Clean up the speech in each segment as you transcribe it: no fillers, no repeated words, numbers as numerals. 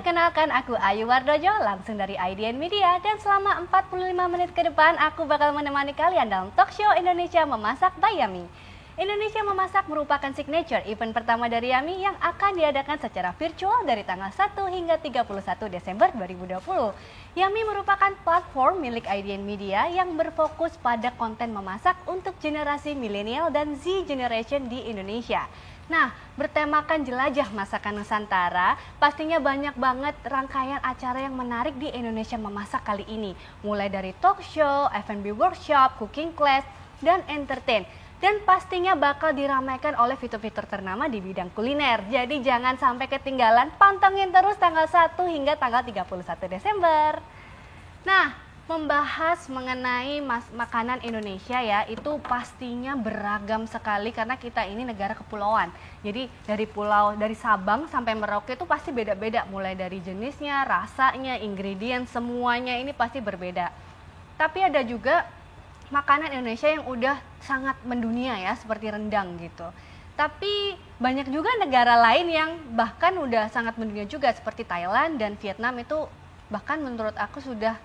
perkenalkan aku Ayu Wardojo langsung dari IDN Media dan selama 45 menit ke depan aku bakal menemani kalian dalam talk show Indonesia Memasak by Yummy. Indonesia Memasak merupakan signature event pertama dari Yummy yang akan diadakan secara virtual dari tanggal 1 hingga 31 Desember 2020. Yummy merupakan platform milik IDN Media yang berfokus pada konten memasak untuk generasi milenial dan Z generation di Indonesia. Nah, bertemakan jelajah masakan Nusantara, pastinya banyak banget rangkaian acara yang menarik di Indonesia Memasak kali ini. Mulai dari talk show, F&B workshop, cooking class, dan entertain. Dan pastinya bakal diramaikan oleh fitur-fitur ternama di bidang kuliner. Jadi jangan sampai ketinggalan, pantengin terus tanggal 1 hingga tanggal 31 Desember. Nah, membahas mengenai makanan Indonesia ya, itu pastinya beragam sekali karena kita ini negara kepulauan. Jadi dari Sabang sampai Merauke itu pasti beda-beda, mulai dari jenisnya, rasanya, ingredients, semuanya ini pasti berbeda. Tapi ada juga makanan Indonesia yang udah sangat mendunia ya, seperti rendang gitu. Tapi banyak juga negara lain yang bahkan udah sangat mendunia juga, seperti Thailand dan Vietnam itu bahkan menurut aku sudah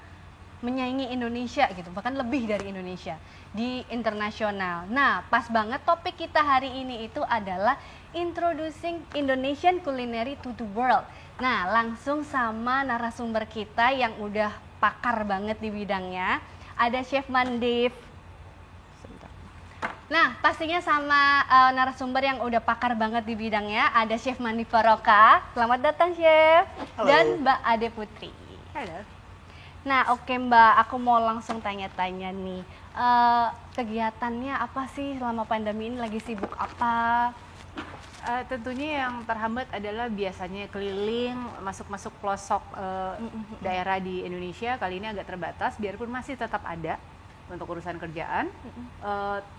menyaingi Indonesia gitu, bahkan lebih dari Indonesia di internasional. Nah, pas banget topik kita hari ini itu adalah Introducing Indonesian Culinary to the World. Nah, langsung sama narasumber kita yang udah pakar banget di bidangnya, ada Chef Mandif. Nah, pastinya sama narasumber yang udah pakar banget di bidangnya, ada Chef Mandif Faroka. Selamat datang, Chef. Halo. Dan Mbak Ade Putri. Halo. Nah, oke Mbak, aku mau langsung tanya-tanya nih. Kegiatannya apa sih selama pandemi ini, lagi sibuk apa? Tentunya yang terhambat adalah biasanya keliling, masuk-masuk pelosok daerah di Indonesia. Kali ini agak terbatas, biarpun masih tetap ada untuk urusan kerjaan.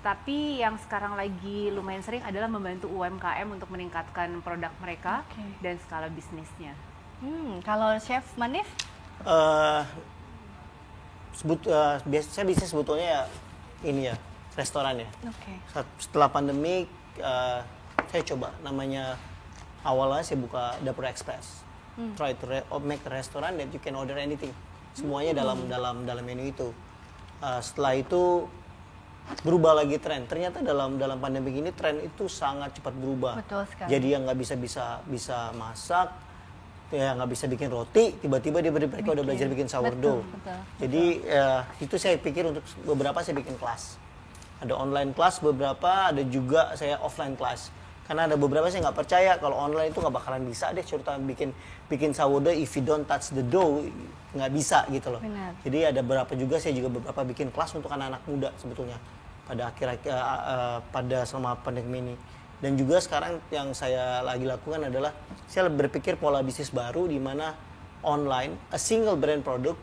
Tapi yang sekarang lagi lumayan sering adalah membantu UMKM untuk meningkatkan produk mereka dan skala bisnisnya. Kalau Chef Mandif? Saya bisnis sebetulnya ya ini ya, restoran ya. Oke. Setelah pandemi saya coba, namanya awalnya saya buka dapur express. Try to make a restaurant that you can order anything. Semuanya dalam menu itu. Setelah itu berubah lagi tren. Ternyata dalam pandemi ini tren itu sangat cepat berubah. Betul sekali. Jadi yang nggak bisa masak, ya nggak bisa bikin roti, tiba-tiba mereka udah belajar bikin sourdough. Betul. Jadi itu saya pikir untuk beberapa saya bikin kelas. Ada online kelas beberapa, ada juga saya offline kelas. Karena ada beberapa saya nggak percaya kalau online itu nggak bakalan bisa deh, cerita bikin sourdough if you don't touch the dough, nggak bisa gitu loh. Benar. Jadi ada saya juga beberapa bikin kelas untuk anak-anak muda sebetulnya pada selama pandemi ini. Dan juga sekarang yang saya lagi lakukan adalah saya berpikir pola bisnis baru di mana online a single brand product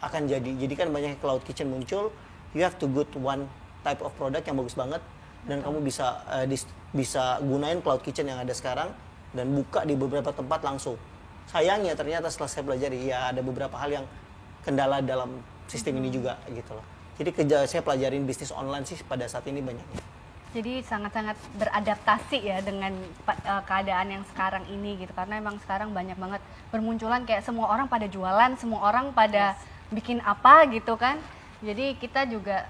akan jadi kan banyak cloud kitchen muncul, you have to go to one type of product yang bagus banget dan kamu bisa gunain cloud kitchen yang ada sekarang dan buka di beberapa tempat langsung. Sayangnya ternyata setelah saya pelajari ya ada beberapa hal yang kendala dalam sistem ini juga gitu loh. Jadi saya pelajarin bisnis online sih pada saat ini banyaknya. Jadi sangat-sangat beradaptasi ya dengan keadaan yang sekarang ini gitu, karena emang sekarang banyak banget bermunculan kayak semua orang pada jualan, semua orang pada bikin apa gitu kan. Jadi kita juga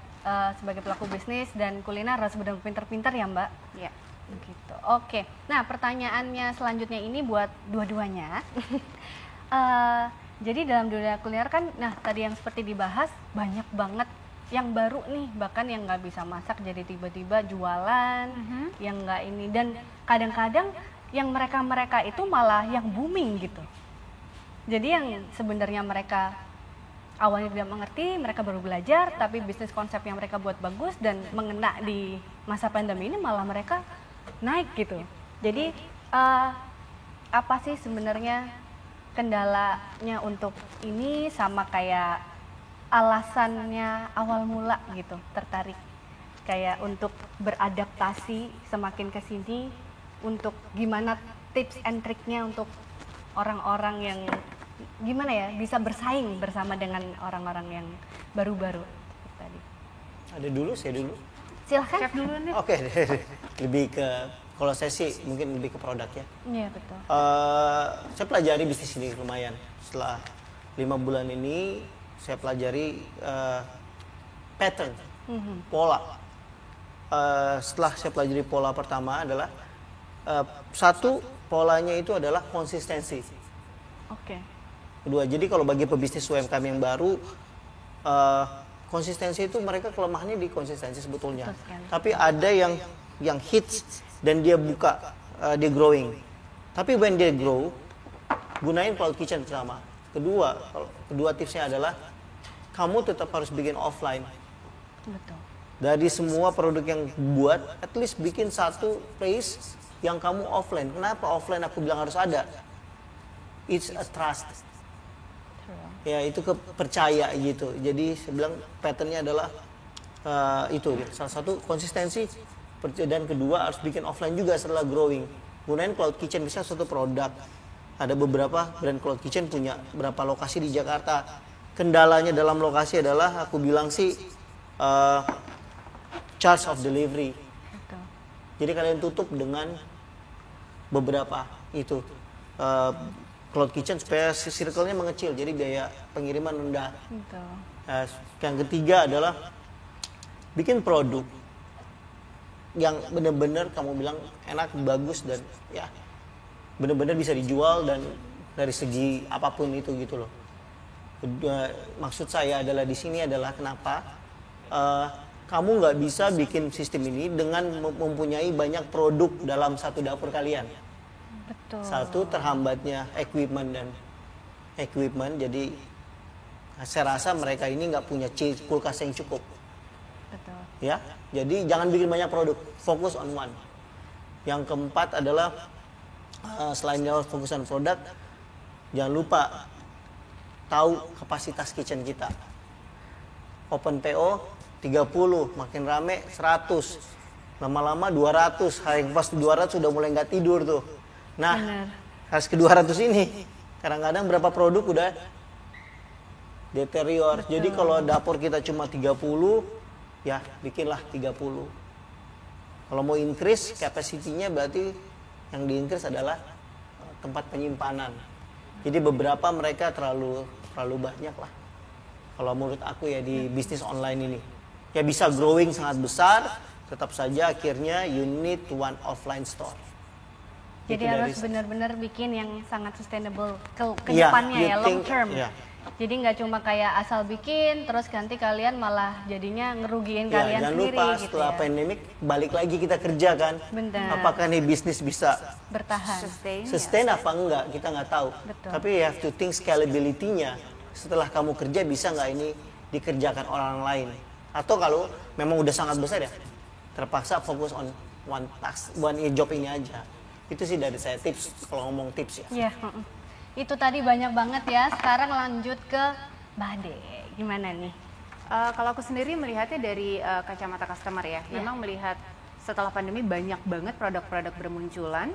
sebagai pelaku bisnis dan kuliner harus benar-benar pintar-pintar ya Mbak. Ya. Gitu. Oke. Nah, pertanyaannya selanjutnya ini buat dua-duanya. Jadi dalam dunia kuliner kan, nah tadi yang seperti dibahas banyak banget yang baru nih, bahkan yang nggak bisa masak jadi tiba-tiba jualan, yang nggak ini, dan kadang-kadang yang mereka itu malah yang booming gitu. Jadi yang sebenarnya mereka awalnya tidak mengerti, mereka baru belajar, tapi bisnis konsep yang mereka buat bagus dan mengena di masa pandemi ini malah mereka naik gitu. Jadi apa sih sebenarnya kendalanya untuk ini, sama kayak alasannya awal mula gitu tertarik kayak untuk beradaptasi semakin ke sini, untuk gimana tips and triknya untuk orang-orang yang gimana ya bisa bersaing bersama dengan orang-orang yang baru-baru tadi. Ada dulu, saya dulu. Silahkan. Chef dulu nih. Oke, lebih ke Kalau saya sih mungkin lebih ke produk ya. Iya, betul. Saya pelajari bisnis ini lumayan. Setelah 5 bulan ini saya pelajari pattern, pola. Setelah saya pelajari pola pertama adalah satu, polanya itu adalah konsistensi. Oke. Kedua, jadi kalau bagi pebisnis UMKM yang baru, konsistensi itu mereka kelemahannya di konsistensi sebetulnya. Betul sekali. Tapi ada yang hits dan dia buka, dia growing. Tapi when dia grow, gunain cloud kitchen pertama. Kedua tipsnya adalah kamu tetap harus bikin offline. Betul. Dari semua produk yang buat, at least bikin satu place yang kamu offline. Kenapa offline aku bilang harus ada? It's a trust. Ya, itu kepercaya gitu. Jadi saya bilang patternnya adalah itu. Salah satu konsistensi, dan kedua harus bikin offline juga setelah growing. Gunain cloud kitchen, bisa satu produk. Ada beberapa brand cloud kitchen punya berapa lokasi di Jakarta. Kendalanya dalam lokasi adalah aku bilang sih charge of delivery. Betul. Jadi kalian tutup dengan beberapa itu cloud kitchen supaya circle-nya mengecil, jadi biaya pengiriman rendah. Betul. Yang ketiga adalah bikin produk yang benar-benar kamu bilang enak, bagus, dan ya benar-benar bisa dijual dan dari segi apapun itu gitu loh. Maksud saya adalah di sini adalah kenapa kamu nggak bisa bikin sistem ini dengan mempunyai banyak produk dalam satu dapur kalian. Betul. Satu, terhambatnya equipment. Jadi saya rasa mereka ini nggak punya kulkas yang cukup. Betul. Ya, jadi jangan bikin banyak produk, fokus on one. Yang keempat adalah selain jauh fokus on produk, jangan lupa tahu kapasitas kitchen kita. Open PO 30, makin rame 100, lama-lama 200, hari pas 200 sudah mulai nggak tidur tuh. Nah, Benar. harus ke 200 ini, kadang-kadang berapa produk udah deterior. Jadi kalau dapur kita cuma 30, ya bikinlah 30. Kalau mau increase capacity-nya berarti yang di-increase adalah tempat penyimpanan. Jadi beberapa mereka terlalu banyak lah. Kalau menurut aku ya di bisnis online ini. Ya bisa growing sangat besar, tetap saja akhirnya you need one offline store. Jadi Itu harus dari- benar-benar bikin yang sangat sustainable ke Iya, depannya you ya, long think- term. iya. Jadi nggak cuma kayak asal bikin, terus nanti kalian malah jadinya ngerugiin Ya, kalian jangan sendiri lupa gitu setelah ya. pandemik balik lagi kita kerja kan. Benar. Apakah nih bisnis bisa Bertahan. sustain apa enggak, kita nggak tahu. Betul. Tapi you have to think scalability-nya. Setelah kamu kerja bisa nggak ini dikerjakan orang lain? Atau kalau memang udah sangat besar ya, terpaksa fokus on one task, one job ini aja. Itu sih dari saya tips, kalau ngomong tips ya. Iya, itu tadi banyak banget ya. Sekarang lanjut ke Mbak Ade. Gimana nih? Kalau aku sendiri melihatnya dari kacamata customer ya, memang melihat setelah pandemi banyak banget produk-produk bermunculan,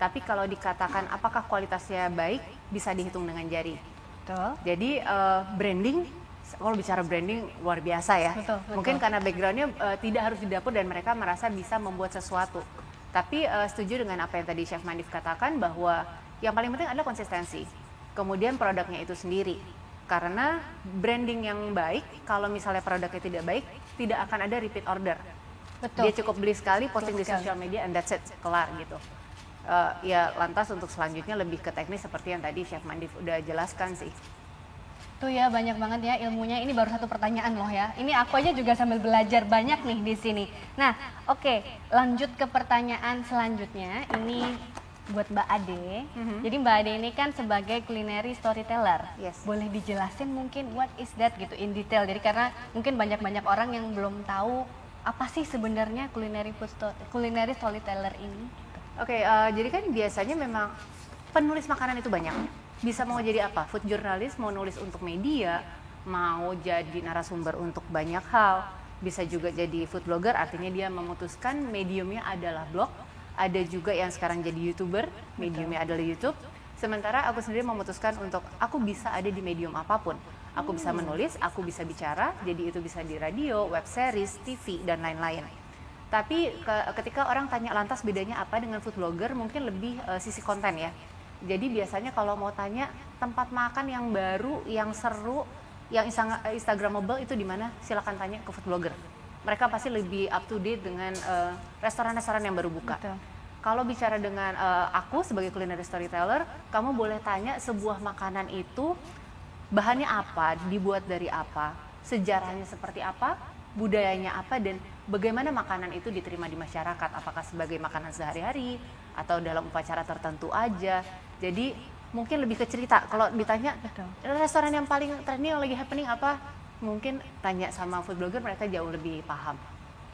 tapi kalau dikatakan apakah kualitasnya baik, bisa dihitung dengan jari. Betul. Jadi branding, kalau bicara branding luar biasa ya. Betul, betul. Mungkin karena backgroundnya tidak harus di dapur dan mereka merasa bisa membuat sesuatu. Tapi setuju dengan apa yang tadi Chef Mandif katakan bahwa yang paling penting adalah konsistensi. Kemudian produknya itu sendiri. Karena branding yang baik, kalau misalnya produknya tidak baik, tidak akan ada repeat order. Betul. Dia cukup beli sekali, posting di sekali. sosial media, and that's it, kelar gitu. Ya lantas untuk selanjutnya lebih ke teknis seperti yang tadi Chef Mandif udah jelaskan sih. Tuh ya, banyak banget ya ilmunya. Ini baru satu pertanyaan loh ya. Ini aku aja juga sambil belajar banyak nih di sini. Nah, oke, lanjut ke pertanyaan selanjutnya. Ini buat Mbak Ade. Jadi Mbak Ade ini kan sebagai culinary storyteller. Yes. Boleh dijelasin mungkin what is that gitu in detail. Jadi karena mungkin banyak orang yang belum tahu apa sih sebenarnya culinary storyteller ini. Oke, jadi kan biasanya memang penulis makanan itu banyak. Bisa mau jadi apa? Food journalist, mau nulis untuk media, mau jadi narasumber untuk banyak hal. Bisa juga jadi food blogger, artinya dia memutuskan mediumnya adalah blog. Ada juga yang sekarang jadi YouTuber, mediumnya adalah YouTube. Sementara aku sendiri memutuskan untuk aku bisa ada di medium apapun. Aku bisa menulis, aku bisa bicara, jadi itu bisa di radio, web series, TV, dan lain-lain. Tapi ketika orang tanya lantas bedanya apa dengan food blogger, mungkin lebih sisi konten ya. Jadi biasanya kalau mau tanya tempat makan yang baru, yang seru, yang instagramable itu di mana, silakan tanya ke food blogger. Mereka pasti lebih up to date dengan restoran-restoran yang baru buka. Betul. Kalau bicara dengan aku sebagai culinary storyteller, kamu boleh tanya sebuah makanan itu bahannya apa, dibuat dari apa, sejarahnya seperti apa, budayanya apa, dan bagaimana makanan itu diterima di masyarakat, apakah sebagai makanan sehari-hari atau dalam upacara tertentu aja. Jadi mungkin lebih ke cerita. Kalau ditanya restoran yang paling trending yang lagi happening apa, mungkin tanya sama food blogger, mereka jauh lebih paham.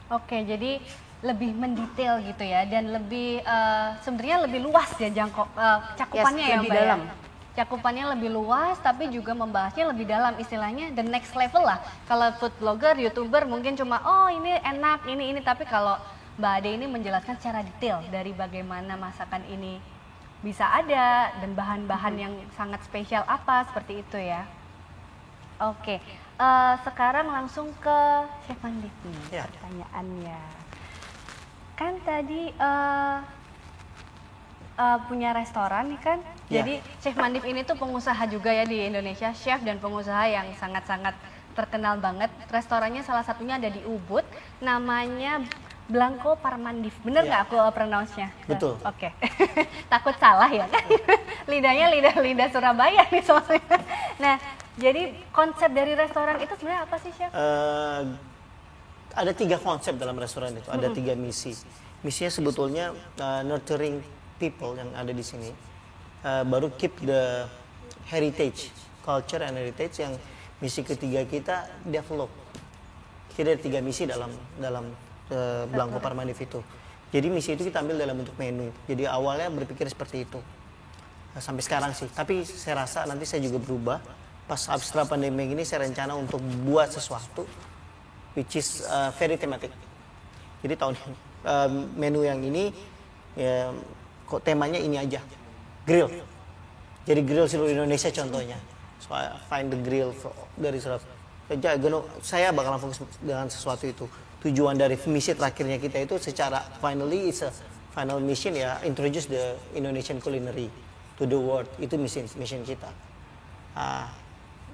Oke, jadi lebih mendetail gitu ya, dan lebih sebenarnya lebih luas ya cakupannya ya, lebih Mbak, dalam. ya? Cakupannya lebih luas, tapi juga membahasnya lebih dalam, istilahnya the next level lah. Kalau food blogger, youtuber mungkin cuma oh ini enak, ini, tapi kalau Mbak Ade ini menjelaskan secara detail dari bagaimana masakan ini bisa ada dan bahan-bahan yang sangat spesial apa, seperti itu ya. Oke, sekarang langsung ke Chef Mandip nih, pertanyaannya. Kan tadi punya restoran nih kan, jadi Chef Mandip ini tuh pengusaha juga ya di Indonesia, chef dan pengusaha yang sangat-sangat terkenal banget. Restorannya salah satunya ada di Ubud, namanya Blanco Parmandif, bener nggak aku pronounce-nya? Betul. Oke. Takut salah ya kan? Lidahnya lidah Surabaya nih soalnya. Nah, jadi konsep dari restoran itu sebenarnya apa sih, Chef? Ada 3 konsep dalam restoran itu, ada 3 misi. Misinya sebetulnya nurturing people yang ada di sini, baru keep the heritage, culture and heritage. Yang misi ketiga kita develop. Kita ada 3 misi dalam Blanco Parmandif itu. Jadi misi itu kita ambil dalam bentuk menu. Jadi awalnya berpikir seperti itu. Sampai sekarang sih. Tapi saya rasa nanti saya juga berubah. Pas setelah pandemi ini saya rencana untuk buat sesuatu which is very thematic. Jadi tahun menu yang ini ya, kok temanya ini aja. Grill. Jadi grill seluruh Indonesia contohnya. So I find the grill dari Surabaya. Saya bakalan fokus dengan sesuatu itu. Tujuan dari misi terakhirnya kita itu secara finally it's a final mission ya, introduce the Indonesian culinary to the world. Itu mission kita.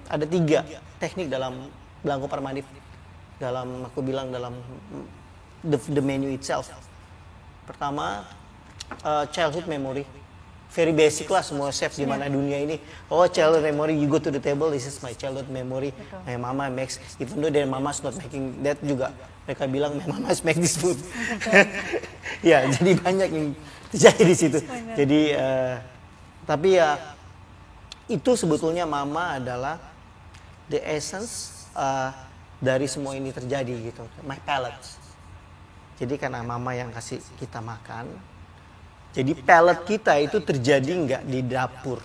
Ada 3 teknik dalam Blanco Parmandif, dalam aku bilang dalam the menu itself. Pertama, childhood memory. Very basic lah semua chef di mana dunia ini. Oh, childhood memory, you go to the table, this is my childhood memory. My mama makes, even though their mama's not making that juga. Mereka bilang, my mama make this food. Ya, jadi banyak yang terjadi di situ. Jadi, tapi ya, itu sebetulnya mama adalah the essence dari semua ini terjadi gitu. My palate. Jadi karena mama yang kasih kita makan, jadi palate kita itu terjadi nggak di dapur.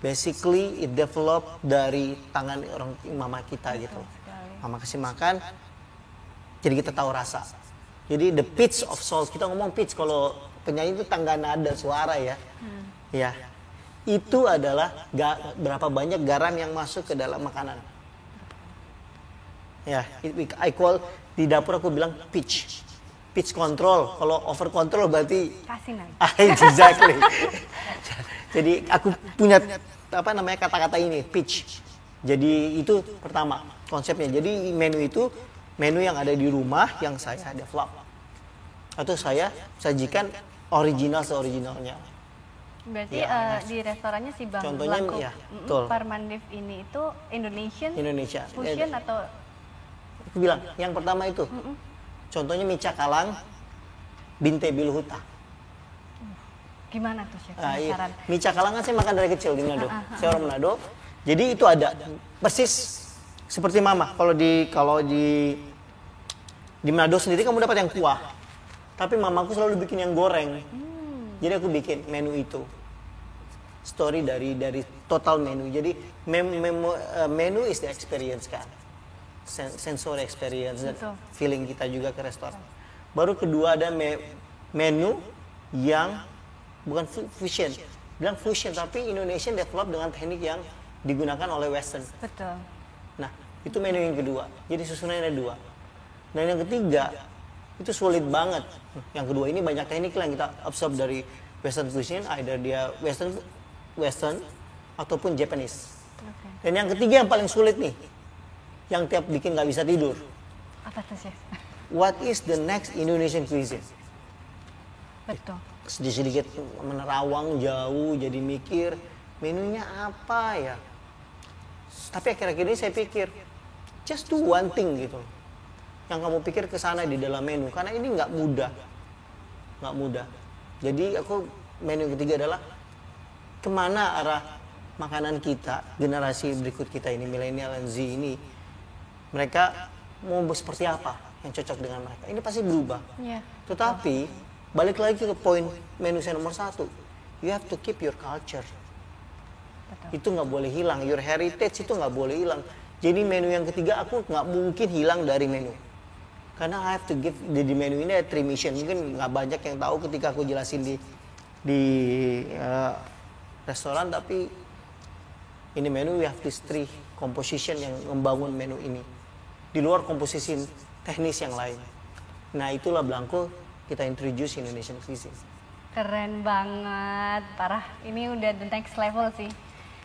Basically it develop dari tangan orang mama kita gitu. Mama kasih makan, jadi kita tahu rasa. Jadi the pitch of salt, kita ngomong pitch kalau penyanyi itu tangga nada suara ya. Ya, itu adalah berapa banyak garam yang masuk ke dalam makanan. Ya, I call di dapur aku bilang pitch. Pitch control, kalau over control berarti kasih nanti. Exactly. Jadi aku punya kata-kata ini, pitch. Jadi itu pertama konsepnya. Jadi menu itu menu yang ada di rumah yang saya develop atau saya sajikan original seoriginalnya. Berarti Ya, di restorannya si Bang contohnya, Blanco ya, betul. Parmandif ini itu Indonesian fusion atau aku bilang yang pertama itu. Contohnya mie cakalang Binte Biluhuta. Gimana tuh, Chef? Iya. Mie cakalang kan saya makan dari kecil di Manado. Saya orang Manado. Jadi itu ada persis seperti mama. Kalau di Manado sendiri kamu dapat yang kuah. Tapi mamaku selalu bikin yang goreng. Jadi aku bikin menu itu. Story dari total menu. Jadi menu is the experience kan. Sensory experience dan feeling kita juga ke restoran. Baru kedua ada menu yang bukan fusion, bilang fusion tapi Indonesian develop dengan teknik yang digunakan oleh Western. Betul. Nah itu menu yang kedua. Jadi susunannya ada 2. Dan yang ketiga Itu sulit banget. Yang kedua ini banyak teknik yang kita absorb dari Western cuisine, either dia Western ataupun Japanese. Okay. Dan yang ketiga yang paling sulit nih, yang tiap bikin nggak bisa tidur. Apa tuh chef? What is the next Indonesian cuisine? Betul. Sedikit menerawang jauh, jadi mikir menunya apa ya. Tapi akhir-akhir ini saya pikir, just do one thing gitu. Yang kamu pikir ke sana di dalam menu, karena ini nggak mudah. Jadi menu yang ketiga adalah kemana arah makanan kita, generasi berikut kita ini, milenial dan Z ini, mereka mau seperti apa yang cocok dengan mereka. Ini pasti berubah. Yeah. Tetapi balik lagi ke poin menu saya nomor 1, you have to keep your culture. Betul. Itu nggak boleh hilang, your heritage itu nggak boleh hilang. Jadi menu yang ketiga aku nggak mungkin hilang dari menu. Karena I have to give di menu ini ada 3 mission. Mungkin nggak banyak yang tahu ketika aku jelasin di restoran, tapi ini menu we have this 3 composition yang membangun menu ini. Di luar komposisi teknis yang lain. Nah itulah Blanco kita introduce Indonesian cuisine. Keren banget, parah. Ini udah the next level sih.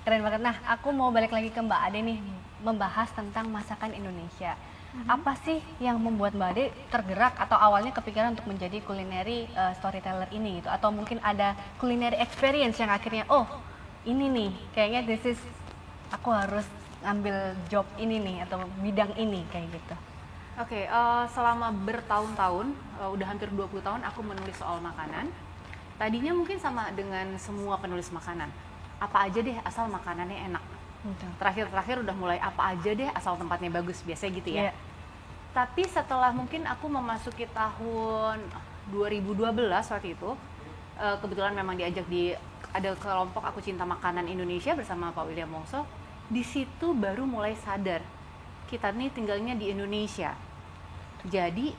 Keren banget. Nah, aku mau balik lagi ke Mbak Ade nih, membahas tentang masakan Indonesia. Apa sih yang membuat Mbak Ade tergerak atau awalnya kepikiran untuk menjadi culinary storyteller ini gitu? Atau mungkin ada culinary experience yang akhirnya, oh ini nih, kayaknya aku harus ngambil job ini nih atau bidang ini kayak gitu. Oke, selama bertahun-tahun, udah hampir 20 tahun aku menulis soal makanan. Tadinya mungkin sama dengan semua penulis makanan. Apa aja deh asal makanannya enak. Terakhir udah mulai apa aja deh asal tempatnya bagus, biasanya gitu ya. Yeah. Tapi setelah mungkin aku memasuki tahun 2012 waktu itu, kebetulan memang ada kelompok Aku Cinta Makanan Indonesia bersama Pak William Wongso. Di situ baru mulai sadar kita nih tinggalnya di Indonesia. Jadi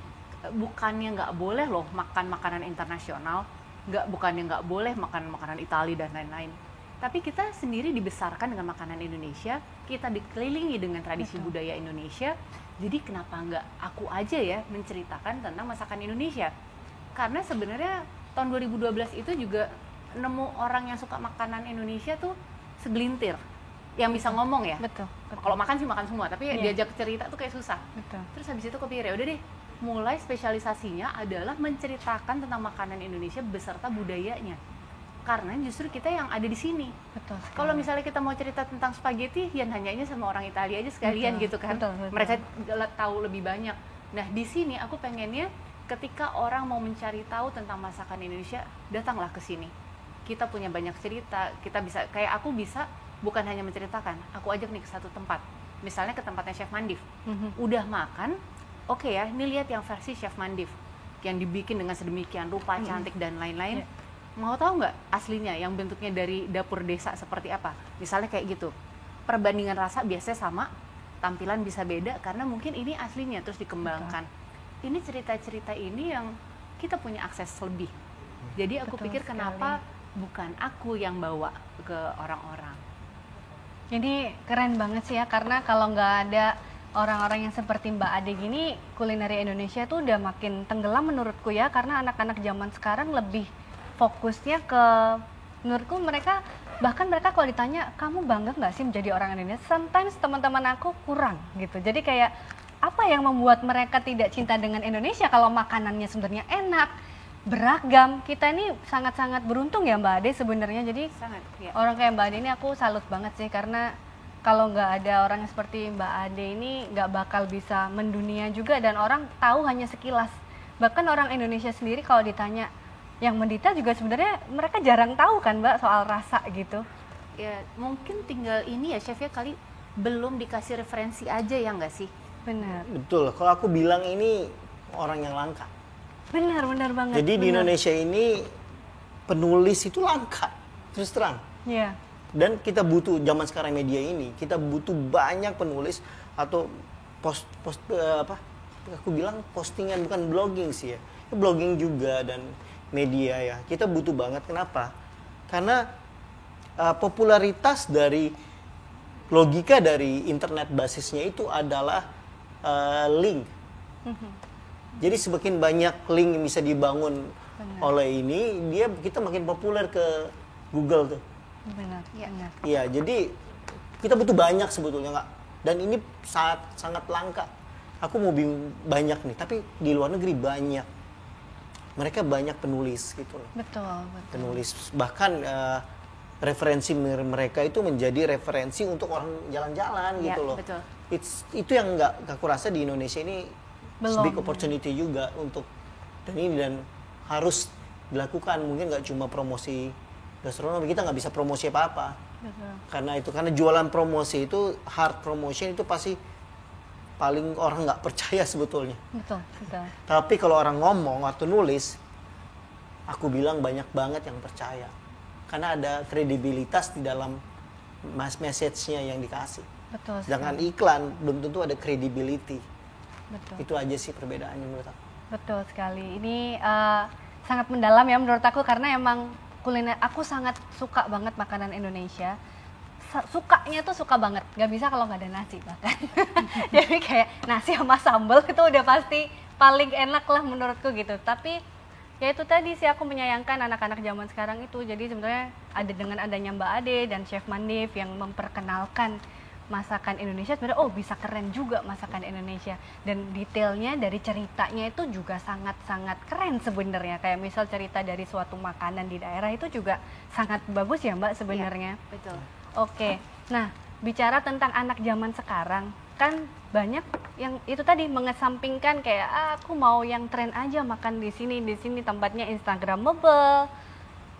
bukannya nggak boleh loh makan makanan internasional, bukannya nggak boleh makan makanan Italia dan lain-lain. Tapi kita sendiri dibesarkan dengan makanan Indonesia, kita dikelilingi dengan tradisi budaya Indonesia. Jadi kenapa nggak aku aja ya menceritakan tentang masakan Indonesia? Karena sebenarnya tahun 2012 itu juga nemu orang yang suka makanan Indonesia tuh segelintir, yang bisa ngomong ya. Betul. Kalau makan sih makan semua, tapi diajak cerita tuh kayak susah. Betul. Terus habis itu kepikir ya udah deh, mulai spesialisasinya adalah menceritakan tentang makanan Indonesia beserta budayanya. Karena justru kita yang ada di sini. Betul. Kalau misalnya kita mau cerita tentang spaghetti, ya nanyanya sama orang Italia aja sekalian gitu kan. Betul. Mereka tahu lebih banyak. Nah di sini aku pengennya ketika orang mau mencari tahu tentang masakan Indonesia, datanglah ke sini. Kita punya banyak cerita. Kita bisa, kayak aku bisa bukan hanya menceritakan, aku ajak nih ke satu tempat. Misalnya ke tempatnya Chef Mandif. Udah makan, oke ya, ini lihat yang versi Chef Mandif yang dibikin dengan sedemikian rupa, cantik dan lain-lain. Mau tahu nggak aslinya yang bentuknya dari dapur desa seperti apa? Misalnya kayak gitu. Perbandingan rasa biasanya sama, tampilan bisa beda karena mungkin ini aslinya terus dikembangkan. Ini cerita-cerita ini yang kita punya akses lebih. Jadi aku pikir kenapa bukan aku yang bawa ke orang-orang. Jadi keren banget sih ya, karena kalau nggak ada orang-orang yang seperti Mbak Ade gini, kulineri Indonesia tuh udah makin tenggelam menurutku ya, karena anak-anak zaman sekarang lebih fokusnya ke, menurutku mereka kalau ditanya kamu bangga nggak sih menjadi orang Indonesia, sometimes teman-teman aku kurang gitu. Jadi kayak apa yang membuat mereka tidak cinta dengan Indonesia kalau makanannya sebenarnya enak, beragam. Kita ini sangat-sangat beruntung ya Mbak Ade sebenarnya. Jadi Sangat, ya. orang kayak Mbak Ade ini aku salut banget sih, karena kalau nggak ada orang seperti Mbak Ade ini nggak bakal bisa mendunia juga, dan orang tahu hanya sekilas. Bahkan orang Indonesia sendiri kalau ditanya yang mendita juga sebenarnya mereka jarang tahu kan Mbak soal rasa gitu. Ya mungkin tinggal ini ya chef ya, kali belum dikasih referensi aja ya nggak sih? Benar. Betul, kalau aku bilang ini orang yang langka. Benar banget. Jadi di Indonesia ini penulis itu langka, terus terang. Iya. Dan kita butuh, zaman sekarang media ini, kita butuh banyak penulis atau aku bilang postingan, bukan blogging sih ya. Blogging juga dan media ya. Kita butuh banget, kenapa? Karena popularitas dari logika dari internet basisnya itu adalah link. Jadi semakin banyak link yang bisa dibangun Benar. oleh ini, kita makin populer ke Google tuh. Benar, benar. Iya, jadi kita butuh banyak sebetulnya nggak. Dan ini sangat langka. Aku mau bingung banyak nih, tapi di luar negeri banyak. Mereka banyak penulis gitu loh. Betul. Penulis, bahkan referensi mereka itu menjadi referensi untuk orang jalan-jalan Iya, gitu loh. betul. Itu yang nggak aku rasa di Indonesia ini Belum. big opportunity juga untuk dan harus dilakukan. Mungkin nggak cuma promosi gastronomi, kita nggak bisa promosi apa-apa. Betul. Karena jualan promosi itu hard promotion itu pasti paling orang nggak percaya sebetulnya. Betul. Tapi kalau orang ngomong atau nulis, aku bilang banyak banget yang percaya. Karena ada kredibilitas di dalam message-nya yang dikasih. Betul. Sedangkan iklan belum tentu ada credibility. Betul. Itu aja sih perbedaannya menurut aku. Betul sekali. Ini sangat mendalam ya menurut aku karena emang kuliner aku sangat suka banget makanan Indonesia. Sukanya tuh suka banget, nggak bisa kalau nggak ada nasi bahkan. Jadi kayak nasi sama sambal itu udah pasti paling enak lah menurutku gitu. Tapi ya itu tadi sih aku menyayangkan anak-anak zaman sekarang itu. Jadi sebenarnya ada dengan adanya Mbak Ade dan Chef Mandif yang memperkenalkan masakan Indonesia, sebenarnya bisa keren juga masakan Indonesia, dan detailnya dari ceritanya itu juga sangat-sangat keren sebenarnya. Kayak misal cerita dari suatu makanan di daerah itu juga sangat bagus ya Mbak sebenarnya. Iya, betul. Oke, nah bicara tentang anak zaman sekarang kan banyak yang itu tadi mengesampingkan kayak aku mau yang tren aja makan di sini tempatnya instagramable,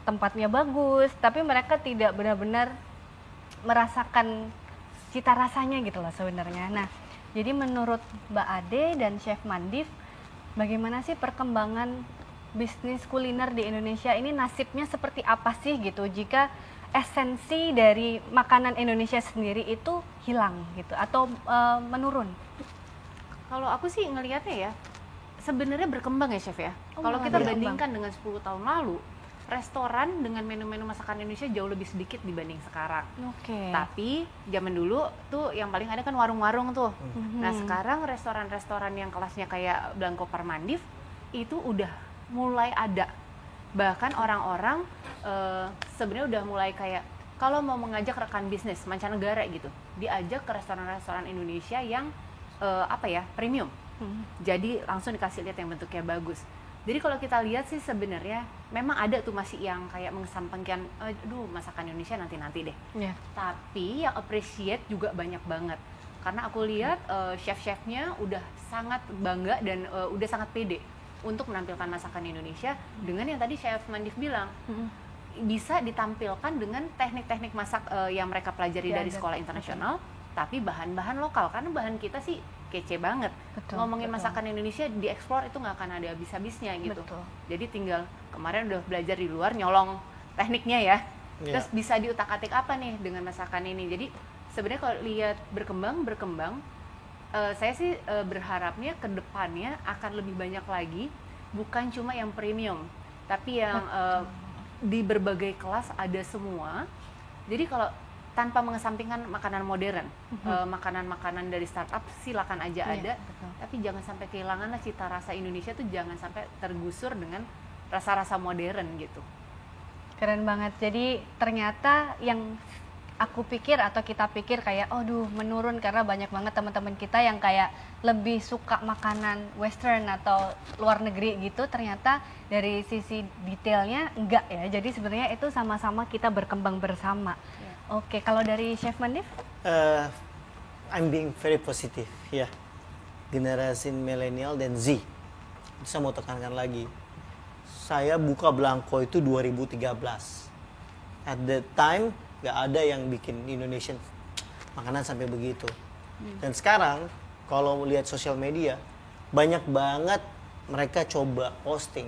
tempatnya bagus, tapi mereka tidak benar-benar merasakan cita rasanya gitu loh sebenarnya. Nah, jadi menurut Mbak Ade dan Chef Mandif, bagaimana sih perkembangan bisnis kuliner di Indonesia ini, nasibnya seperti apa sih gitu jika esensi dari makanan Indonesia sendiri itu hilang gitu atau menurun? Kalau aku sih ngelihatnya ya, sebenarnya berkembang ya Chef ya. Kalau kita berkembang. bandingkan dengan 10 tahun lalu, restoran dengan menu-menu masakan Indonesia jauh lebih sedikit dibanding sekarang. Oke. Tapi zaman dulu tuh yang paling ada kan warung-warung tuh. Nah sekarang restoran-restoran yang kelasnya kayak Blanco Parmandif itu udah mulai ada. Bahkan orang-orang sebenarnya udah mulai kayak kalau mau mengajak rekan bisnis mancanegara gitu, diajak ke restoran-restoran Indonesia yang premium. Jadi langsung dikasih lihat yang bentuknya bagus. Jadi kalau kita lihat sih sebenarnya memang ada tuh masih yang kayak mengesampingkan, aduh masakan Indonesia nanti-nanti deh. Yeah. Tapi yang appreciate juga banyak banget. Karena aku lihat chef-chefnya udah sangat bangga dan udah sangat pede untuk menampilkan masakan Indonesia dengan yang tadi Chef Mandif bilang. Bisa ditampilkan dengan teknik-teknik masak yang mereka pelajari dari sekolah internasional, tapi bahan-bahan lokal. Karena bahan kita sih kece banget. Ngomongin masakan Indonesia dieksplor itu nggak akan ada habis-habisnya gitu. Betul. Jadi tinggal kemarin udah belajar di luar nyolong tekniknya ya. Terus bisa diutak-atik apa nih dengan masakan ini. Jadi sebenarnya kalau lihat berkembang, saya sih berharapnya ke depannya akan lebih banyak lagi, bukan cuma yang premium, tapi yang di berbagai kelas ada semua. Jadi kalau tanpa mengesampingkan makanan modern, makanan-makanan dari startup silakan aja ada, tapi jangan sampai kehilangan lah cita rasa Indonesia tuh, jangan sampai tergusur dengan rasa-rasa modern gitu. Keren banget. Jadi ternyata yang aku pikir atau kita pikir kayak menurun karena banyak banget teman-teman kita yang kayak lebih suka makanan western atau luar negeri gitu, ternyata dari sisi detailnya enggak ya. Jadi sebenarnya itu sama-sama kita berkembang bersama. Oke, kalau dari Chef Mandif? I'm being very positive ya. Generasi milenial dan Z. Itu saya mau tekankan lagi. Saya buka Blanco itu 2013. At that time nggak ada yang bikin Indonesian makanan sampai begitu. Dan sekarang kalau lihat sosial media banyak banget mereka coba posting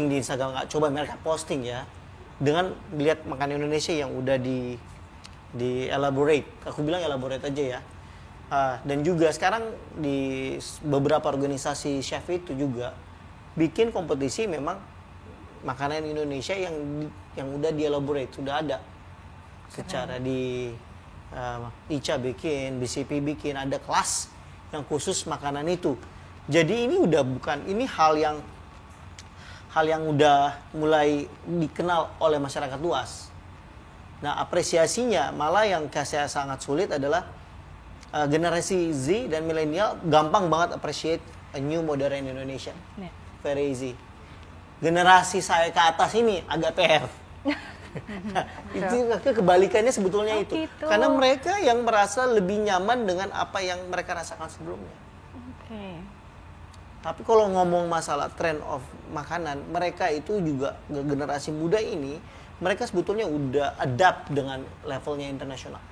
di Instagram, nggak coba, mereka posting ya dengan lihat makanan Indonesia yang udah di elaborate. Aku bilang elaborate aja ya. Dan juga sekarang di beberapa organisasi chef itu juga bikin kompetisi memang makanan Indonesia yang udah di elaborate, sudah ada. Secara di ICA bikin, BCP bikin, ada kelas yang khusus makanan itu. Jadi ini udah bukan, ini hal yang udah mulai dikenal oleh masyarakat luas. Nah, apresiasinya malah yang saya sangat sulit adalah generasi Z dan milenial gampang banget appreciate a new modern Indonesia. Ya. Very easy. Generasi saya ke atas ini agak PR. Nah, itu kebalikannya sebetulnya itu. Gitu. Karena mereka yang merasa lebih nyaman dengan apa yang mereka rasakan sebelumnya. Oke. Tapi kalau ngomong masalah trend of makanan, mereka itu juga generasi muda ini, mereka sebetulnya udah adapt dengan levelnya internasional.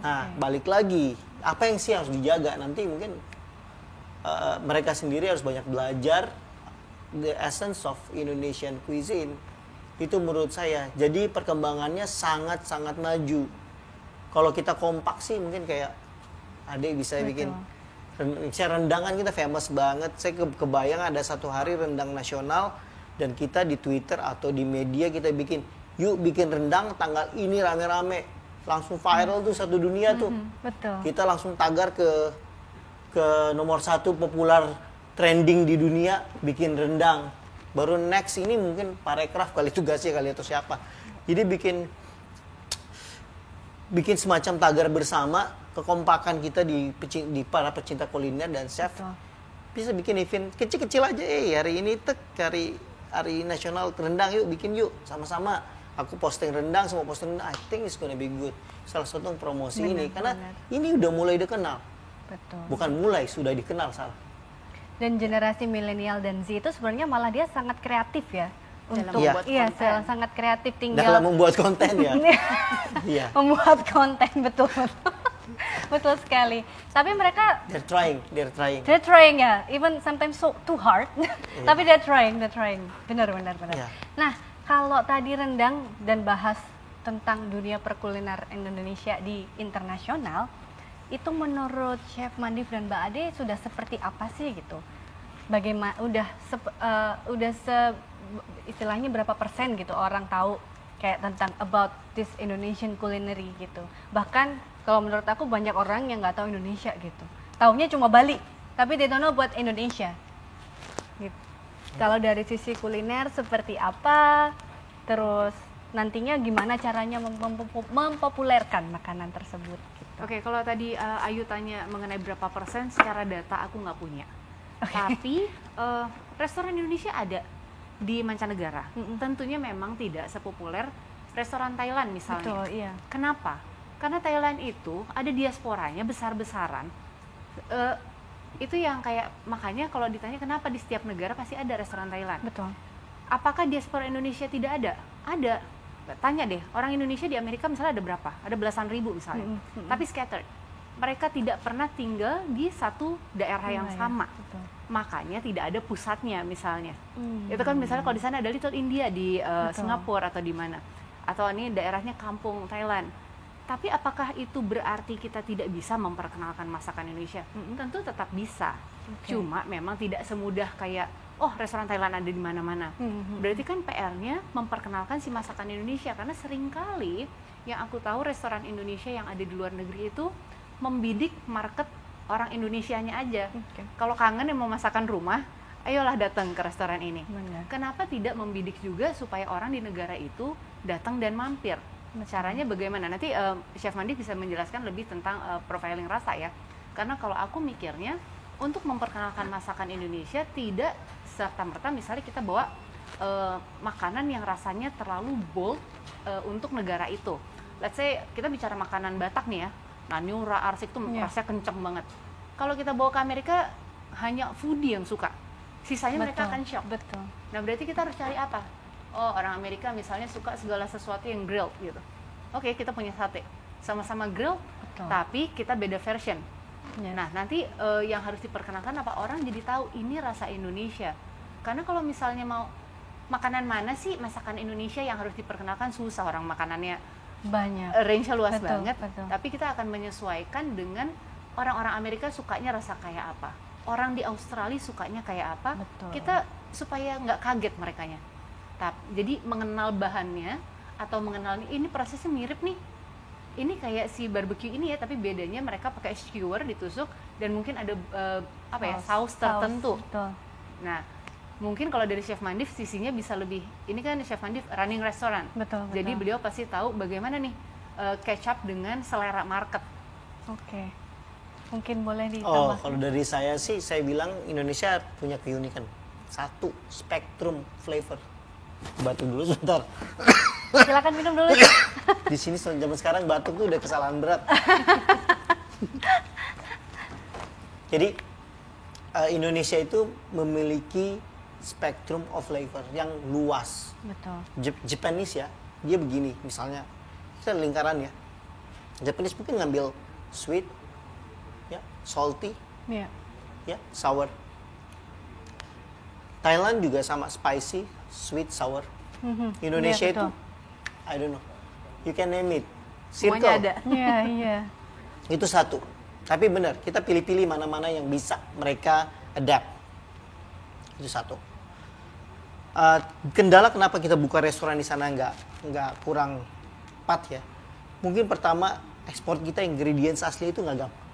Nah, balik lagi, apa yang sih harus dijaga? Nanti mungkin mereka sendiri harus banyak belajar the essence of Indonesian cuisine. Itu menurut saya. Jadi perkembangannya sangat-sangat maju. Kalau kita kompak sih mungkin kayak Ade bisa bikin rendang kan kita famous banget. Saya kebayang ada satu hari rendang nasional dan kita di Twitter atau di media kita bikin, yuk bikin rendang tanggal ini rame-rame, langsung viral tuh satu dunia tuh. Betul. Kita langsung tagar ke nomor 1 populer trending di dunia bikin rendang. Baru next ini mungkin Parekraf kali tugasnya kali atau siapa. Jadi bikin semacam tagar bersama, kekompakan kita di para pecinta kuliner dan chef. Betul. Bisa bikin event kecil-kecil aja. Hari ini hari nasional rendang, yuk bikin yuk sama-sama. Aku posting rendang, semua posting rendang. I think it's gonna be good. Salah satu promosi ini karena ini udah mulai dikenal. Betul. Bukan mulai, sudah dikenal salah. Dan generasi milenial dan Z itu sebenarnya malah dia sangat kreatif ya. Dalam Untuk membuat konten. sangat kreatif Dalam tinggal membuat konten ya. Iya. membuat konten betul. Betul sekali. Tapi mereka They're trying. they're trying ya, even sometimes so too hard. Tapi they're trying. Benar. Iya. Nah, kalau tadi rendang dan bahas tentang dunia perkuliner Indonesia di internasional, itu menurut Chef Mandif dan Mbak Ade sudah seperti apa sih gitu? Bagaimana istilahnya berapa persen gitu orang tahu kayak tentang about this Indonesian culinary gitu. Bahkan kalau menurut aku banyak orang yang nggak tahu Indonesia gitu. Taunya cuma Bali, tapi they don't know buat Indonesia. Gitu. Kalau dari sisi kuliner seperti apa? Terus nantinya gimana caranya mempopulerkan makanan tersebut? Gitu. Oke, kalau tadi Ayu tanya mengenai berapa persen, secara data aku nggak punya. Tapi restoran Indonesia ada di mancanegara. Tentunya memang tidak sepopuler restoran Thailand misalnya. Betul, iya. Kenapa? Karena Thailand itu ada diasporanya besar-besaran. Itu yang kayak, makanya kalau ditanya kenapa di setiap negara pasti ada restoran Thailand. Betul. Apakah diaspora Indonesia tidak ada? Ada. Tanya deh, orang Indonesia di Amerika misalnya ada berapa? Ada belasan ribu misalnya. Tapi scattered. Mereka tidak pernah tinggal di satu daerah yang sama. Betul. Makanya tidak ada pusatnya misalnya. Itu kan misalnya kalau di sana ada Little India di Singapura atau di mana. Atau ini daerahnya kampung Thailand. Tapi apakah itu berarti kita tidak bisa memperkenalkan masakan Indonesia? Tentu tetap bisa. Cuma memang tidak semudah kayak, oh restoran Thailand ada di mana-mana. Berarti kan PR-nya memperkenalkan si masakan Indonesia. Karena seringkali yang aku tahu restoran Indonesia yang ada di luar negeri itu membidik market orang Indonesianya aja. Kalau kangen yang mau masakan rumah, ayolah datang ke restoran ini. Benar. Kenapa tidak membidik juga supaya orang di negara itu datang dan mampir? Caranya bagaimana? Nanti Chef Mandi bisa menjelaskan lebih tentang profiling rasa ya. Karena kalau aku mikirnya, untuk memperkenalkan masakan Indonesia tidak serta-merta misalnya kita bawa makanan yang rasanya terlalu bold untuk negara itu. Let's say kita bicara makanan Batak nih ya, Nanyura, Arsik tuh rasanya kenceng banget. Kalau kita bawa ke Amerika, hanya foodie yang suka. Sisanya mereka akan shock. Betul. Nah berarti kita harus cari apa? Oh orang Amerika misalnya suka segala sesuatu yang grilled gitu. Oke, kita punya sate. Sama-sama grill, tapi kita beda version. Yes. Nah nanti yang harus diperkenalkan apa orang jadi tahu ini rasa Indonesia. Karena kalau misalnya mau makanan mana sih masakan Indonesia yang harus diperkenalkan, susah, orang makanannya Banyak. range-nya luas banget. Betul. Tapi kita akan menyesuaikan dengan orang-orang Amerika sukanya rasa kayak apa, orang di Australia sukanya kayak apa. Betul. Kita supaya nggak kaget merekanya. Jadi mengenal bahannya atau mengenal ini prosesnya mirip nih. ini kayak si barbecue ini ya, tapi bedanya mereka pakai skewer ditusuk dan mungkin ada saus tertentu. Betul. Nah, mungkin kalau dari Chef Mandif sisinya bisa lebih, ini kan Chef Mandif running restoran. Betul. Jadi beliau pasti tahu bagaimana nih catch up dengan selera market. Oke. Mungkin boleh Oh, ditambah. kalau dari saya sih, saya bilang Indonesia punya keunikan. Satu, spektrum flavor. Batuk dulu sebentar. Silakan minum dulu. Di sini zaman sekarang batuk tuh udah kesalahan berat. Jadi Indonesia itu memiliki spektrum of flavor yang luas. Betul. Japanese ya, dia begini, misalnya kita lingkaran ya. Japanese mungkin ngambil sweet, ya, salty, Iya. ya, sour. Thailand juga sama, spicy, sweet, sour. Indonesia Iya, itu, betul. I don't know, you can name it. Semuanya ada. Iya, iya. Itu satu. Tapi benar, kita pilih-pilih mana-mana yang bisa mereka adapt. Itu satu. Kendala kenapa kita buka restoran di sana nggak kurang tepat ya. Mungkin pertama, ekspor kita ingredients asli itu nggak gampang.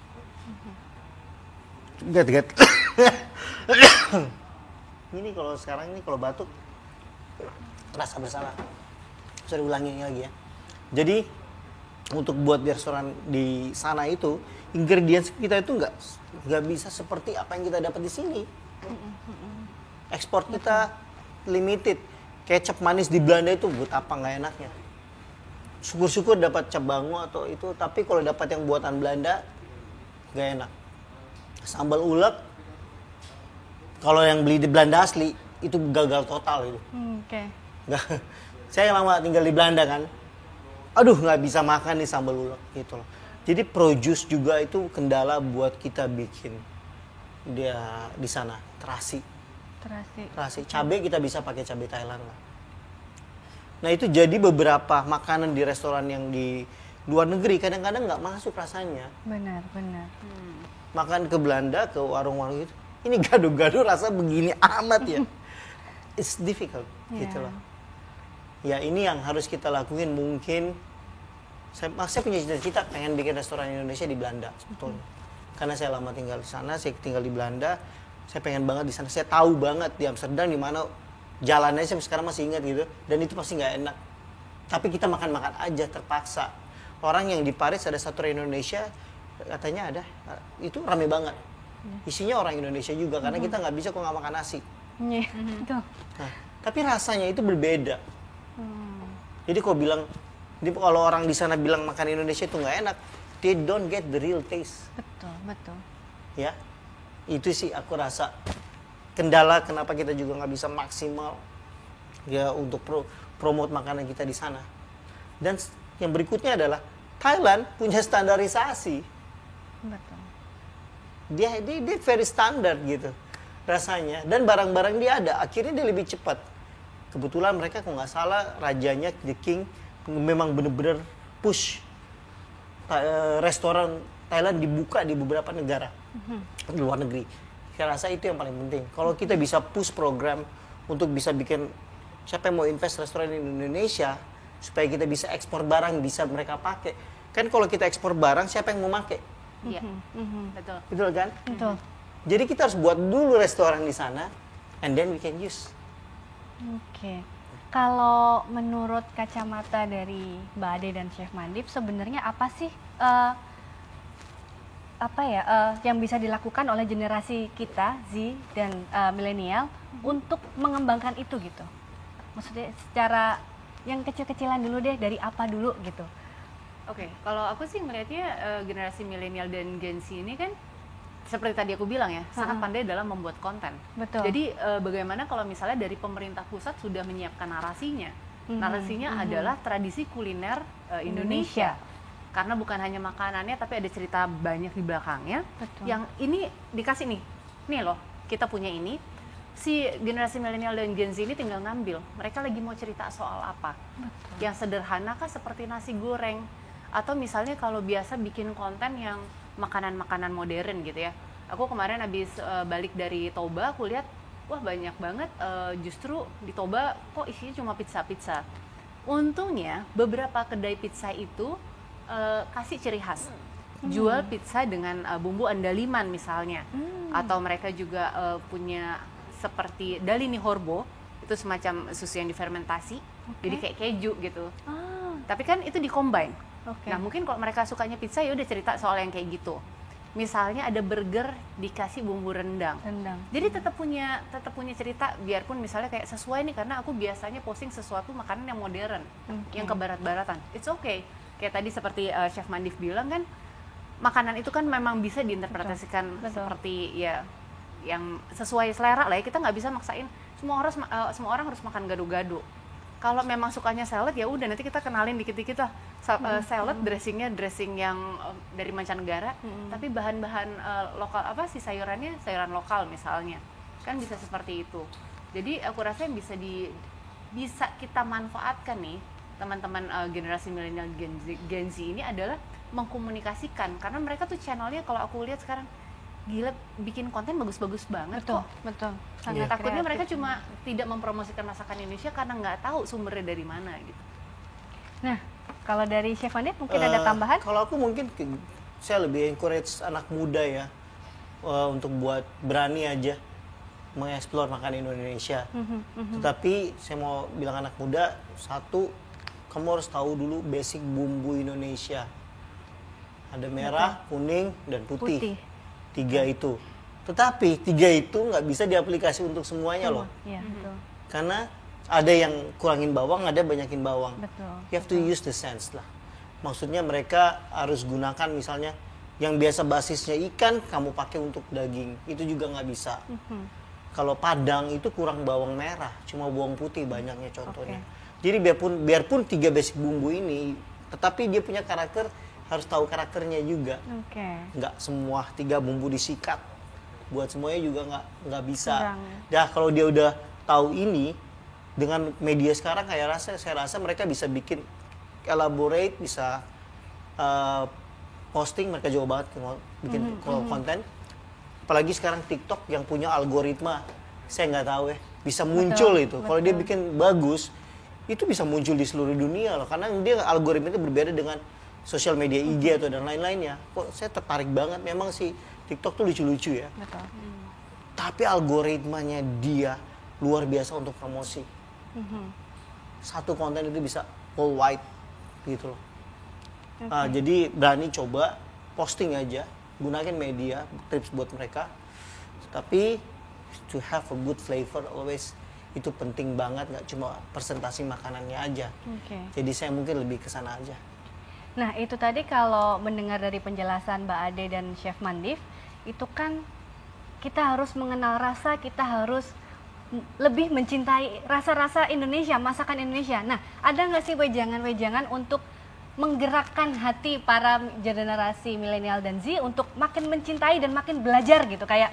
Gat. Ini kalau sekarang ini kalau batuk rasa bersalah. Bisa diulangi lagi ya. Jadi untuk buat di restoran di sana itu ingredients kita itu nggak bisa seperti apa yang kita dapat di sini. Ekspor kita limited. Kecap manis di Belanda itu buat apa nggak enaknya? Syukur-syukur dapat cap bango atau itu, tapi kalau dapat yang buatan Belanda nggak enak. Sambal ulek kalau yang beli di Belanda asli itu gagal total itu. Oke. Nggak, saya lama tinggal di Belanda kan, aduh nggak bisa makan nih sambal ulek gitu loh. Jadi produce juga itu kendala buat kita bikin dia di sana. Terasi. Cabai kita bisa pakai cabai Thailand lah. Nah itu jadi beberapa makanan di restoran yang di luar negeri kadang-kadang nggak masuk rasanya. Benar. Makan ke Belanda, ke warung-warung itu, ini gado-gado rasa begini amat ya. It's difficult gitu loh. Ya ini yang harus kita lakuin mungkin. Saya punya cita-cita pengen bikin restoran Indonesia di Belanda sebetulnya. Karena saya lama tinggal di sana, saya tinggal di Belanda, saya pengen banget di sana. Saya tahu banget di Amsterdam di mana jalannya saya sekarang masih ingat gitu, dan itu pasti nggak enak. Tapi kita makan-makan aja terpaksa. Orang yang di Paris ada satu Indonesia katanya ada, itu rame banget. Isinya orang Indonesia juga karena kita nggak bisa kok nggak makan nasi. Iya, betul. Nah, tapi rasanya itu berbeda. Jadi kalau orang di sana bilang makan Indonesia itu nggak enak, they don't get the real taste. Betul. Ya, itu sih aku rasa kendala kenapa kita juga nggak bisa maksimal ya untuk promote makanan kita di sana. Dan yang berikutnya adalah Thailand punya standarisasi. Betul. Dia very standard gitu rasanya, dan barang-barang dia ada, akhirnya dia lebih cepat. Kebetulan mereka kalau nggak salah rajanya The King memang benar-benar push restoran Thailand dibuka di beberapa negara di luar negeri. Saya rasa itu yang paling penting. Kalau kita bisa push program untuk bisa bikin, siapa yang mau invest restoran di Indonesia supaya kita bisa ekspor barang bisa mereka pakai. Kan kalau kita ekspor barang siapa yang mau pakai? Iya, betul. Betul kan? Betul. Jadi kita harus buat dulu restoran di sana, and then we can use. Oke. Kalau menurut kacamata dari Mbak Ade dan Chef Mandip, sebenarnya apa sih yang bisa dilakukan oleh generasi kita Z dan milenial untuk mengembangkan itu gitu? Maksudnya secara yang kecil-kecilan dulu deh, dari apa dulu gitu? Oke, kalau aku sih melihatnya generasi milenial dan Gen Z ini kan seperti tadi aku bilang ya, sangat pandai dalam membuat konten. Betul. Jadi bagaimana kalau misalnya dari pemerintah pusat sudah menyiapkan narasinya. Narasinya adalah tradisi kuliner Indonesia. Karena bukan hanya makanannya, tapi ada cerita banyak di belakangnya. Betul. Yang ini dikasih nih loh, kita punya ini. Si generasi milenial dan Gen Z ini tinggal ngambil. Mereka lagi mau cerita soal apa. Betul. Yang sederhana kah seperti nasi goreng. Atau misalnya kalau biasa bikin konten yang makanan-makanan modern gitu ya. Aku kemarin habis balik dari Toba, aku lihat wah banyak banget justru di Toba kok isinya cuma pizza-pizza. Untungnya beberapa kedai pizza itu kasih ciri khas. Jual pizza dengan bumbu andaliman misalnya. Atau mereka juga punya seperti Dalini Horbo, itu semacam susu yang difermentasi, jadi kayak keju gitu. Tapi kan itu di-combine. Nah mungkin kalau mereka sukanya pizza ya udah cerita soal yang kayak gitu. Misalnya ada burger dikasih bumbu rendang. Jadi tetap punya cerita, biarpun misalnya kayak sesuai nih karena aku biasanya posting sesuatu makanan yang modern, yang ke barat-baratan. It's okay. Kayak tadi seperti Chef Mandif bilang kan, makanan itu kan memang bisa diinterpretasikan seperti ya yang sesuai selera lah ya. Kita nggak bisa maksain semua orang harus makan gado-gado. Kalau memang sukanya salad ya udah, nanti kita kenalin dikit-dikit lah salad dressingnya dressing yang dari mancanegara, tapi bahan-bahan lokal, sayuran lokal misalnya, kan bisa seperti itu. Jadi aku rasa yang bisa kita manfaatkan nih teman-teman generasi milenial Gen Z ini adalah mengkomunikasikan, karena mereka tuh channelnya kalau aku lihat sekarang gila, bikin konten bagus-bagus banget. Betul. Sangat takutnya mereka cuma tidak mempromosikan masakan Indonesia karena nggak tahu sumbernya dari mana gitu. Nah, kalau dari Chef Mandif mungkin ada tambahan? Kalau aku mungkin saya lebih encourage anak muda ya untuk buat berani aja mengeksplor makanan Indonesia. Tetapi saya mau bilang anak muda, satu, kamu harus tahu dulu basic bumbu Indonesia. Ada merah, kuning, dan putih. 3 itu. Tetapi 3 itu nggak bisa diaplikasi untuk semuanya loh. Iya, betul. Karena ada yang kurangin bawang, ada banyakin bawang. Betul. You have to use the sense lah. Maksudnya mereka harus gunakan misalnya yang biasa basisnya ikan, kamu pakai untuk daging. Itu juga nggak bisa. Kalau Padang itu kurang bawang merah, cuma bawang putih banyaknya contohnya. Jadi biarpun 3 basic bumbu ini, tetapi dia punya karakter, harus tahu karakternya juga. Nggak semua 3 bumbu disikat. Buat semuanya juga nggak bisa. Dah kalau dia udah tahu ini, dengan media sekarang saya rasa mereka bisa bikin elaborate, bisa posting, mereka jauh banget bikin konten. Apalagi sekarang TikTok yang punya algoritma, saya nggak tahu ya, bisa muncul itu. Kalau dia bikin bagus, itu bisa muncul di seluruh dunia loh. Karena dia algoritmanya berbeda dengan sosial media IG atau dan lain-lainnya. Kok saya tertarik banget, memang sih TikTok tuh lucu-lucu ya. Tapi algoritmanya dia luar biasa untuk promosi. Satu konten itu bisa worldwide gitu loh. Jadi berani coba posting aja, gunakan media, tips buat mereka. Tapi to have a good flavor always itu penting banget, nggak cuma presentasi makanannya aja. Jadi saya mungkin lebih ke sana aja. Nah itu tadi kalau mendengar dari penjelasan Mbak Ade dan Chef Mandif, itu kan kita harus mengenal rasa, kita harus lebih mencintai rasa-rasa Indonesia, masakan Indonesia. Nah ada nggak sih wejangan-wejangan untuk menggerakkan hati para generasi milenial dan Z untuk makin mencintai dan makin belajar gitu, kayak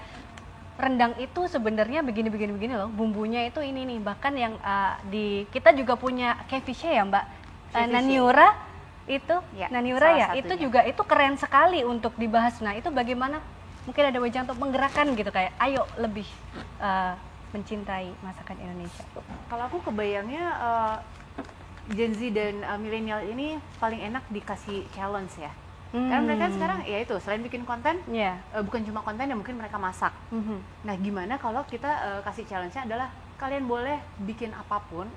rendang itu sebenarnya begini loh, bumbunya itu ini nih, bahkan yang kita juga punya ceviche ya Mbak, Naniura itu ya, Naniura ya, itu juga itu keren sekali untuk dibahas. Nah itu bagaimana mungkin ada wajah untuk menggerakkan gitu, kayak ayo lebih mencintai masakan Indonesia. Kalau aku kebayangnya Gen Z dan milenial ini paling enak dikasih challenge ya. Karena mereka sekarang ya itu selain bikin konten, bukan cuma konten ya, mungkin mereka masak. Nah gimana kalau kita kasih challenge-nya adalah kalian boleh bikin apapun,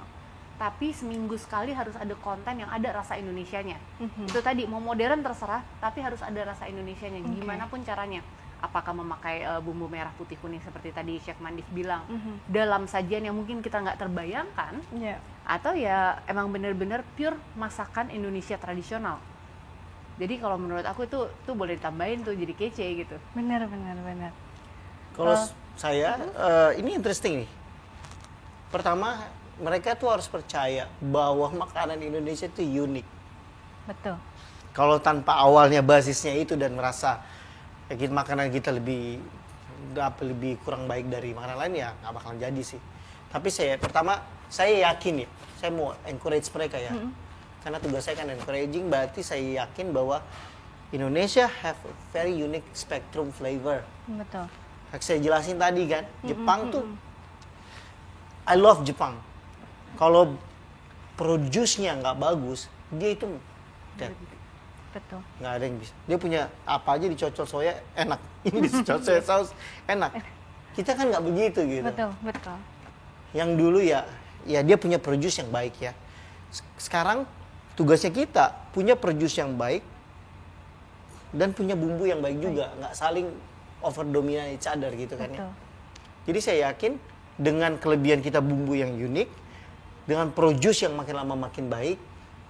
tapi seminggu sekali harus ada konten yang ada rasa Indonesianya. Itu tadi mau modern terserah, tapi harus ada rasa Indonesianya. Gimana pun caranya. Apakah memakai bumbu merah putih kuning seperti tadi Chef Mandif bilang, dalam sajian yang mungkin kita nggak terbayangkan, atau ya emang bener-bener pure masakan Indonesia tradisional. Jadi kalau menurut aku itu tuh boleh ditambahin tuh jadi kece gitu. Benar. Kalau saya ini interesting nih. Pertama, mereka tuh harus percaya bahwa makanan Indonesia itu unik. Betul. Kalau tanpa awalnya basisnya itu dan merasa makanan kita lebih kurang baik dari makanan lain, ya nggak bakalan jadi sih. Tapi saya yakin ya, saya mau encourage mereka ya. Karena tugas saya kan encouraging, berarti saya yakin bahwa Indonesia have a very unique spectrum flavor. Betul. Saya jelasin tadi kan, Jepang tuh, I love Jepang. Kalau produce-nya nggak bagus, dia itu betul. Nggak ada yang bisa. Dia punya apa aja dicocol soya enak. Ini dicocol soya saus enak. Kita kan nggak begitu gitu. Betul, betul. Yang dulu ya dia punya produce yang baik ya. Sekarang tugasnya kita punya produce yang baik dan punya bumbu yang baik juga, nggak saling over dominate each other gitu kan ya. Jadi saya yakin dengan kelebihan kita bumbu yang unik, dengan produce yang makin lama makin baik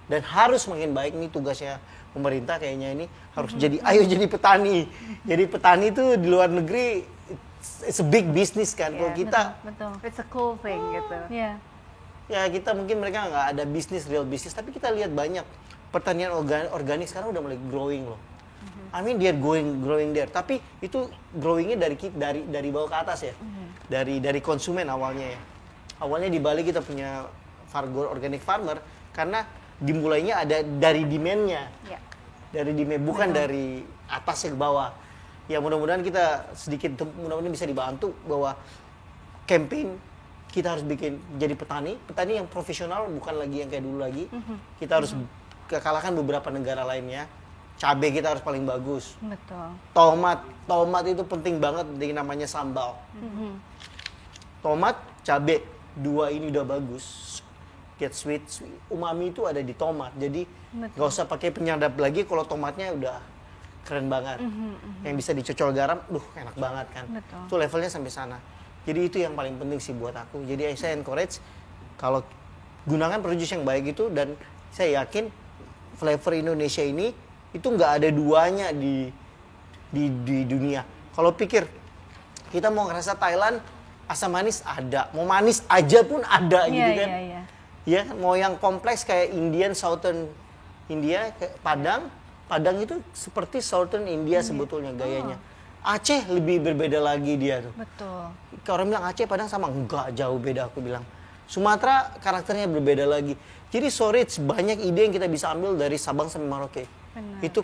dan harus makin baik, ini tugasnya pemerintah kayaknya ini harus ayo jadi petani. Jadi petani itu di luar negeri it's a big business kan. Kalau kita betul. It's a cool thing gitu. Iya. Ya kita mungkin mereka nggak ada real bisnis, tapi kita lihat banyak pertanian organik sekarang udah mulai growing loh. I mean they're growing there, tapi itu growingnya dari bawah ke atas ya, dari konsumen awalnya ya. Awalnya di Bali kita punya organic farmer karena dimulainya ada dari demand-nya, dari demand bukan dari atas ke bawah. Ya mudah-mudahan kita mudah-mudahan bisa dibantu bahwa campaign kita harus bikin jadi petani yang profesional, bukan lagi yang kayak dulu lagi. Kita harus kalahkan beberapa negara lainnya. Cabai kita harus paling bagus. Betul. Tomat itu penting banget dengan namanya sambal. Tomat, cabai, dua ini udah bagus. Get sweet. Umami itu ada di tomat. Jadi nggak usah pakai penyedap lagi kalau tomatnya udah keren banget. Yang bisa dicocol garam, enak banget kan. Betul. Itu levelnya sampai sana. Jadi itu yang paling penting sih buat aku. Jadi saya encourage kalau gunakan produce yang baik itu, dan saya yakin flavor Indonesia ini itu nggak ada duanya di dunia. Kalau pikir kita mau ngerasa Thailand asam manis ada, mau manis aja pun ada gitu kan. Ya, mau yang kompleks kayak Southern India, kayak Padang itu seperti Southern India sebetulnya gayanya. Aceh lebih berbeda lagi dia tuh. Betul. Orang bilang Aceh Padang sama, enggak, jauh beda aku bilang. Sumatera karakternya berbeda lagi. Jadi sorry, banyak ide yang kita bisa ambil dari Sabang sampai Merauke. Benar. Itu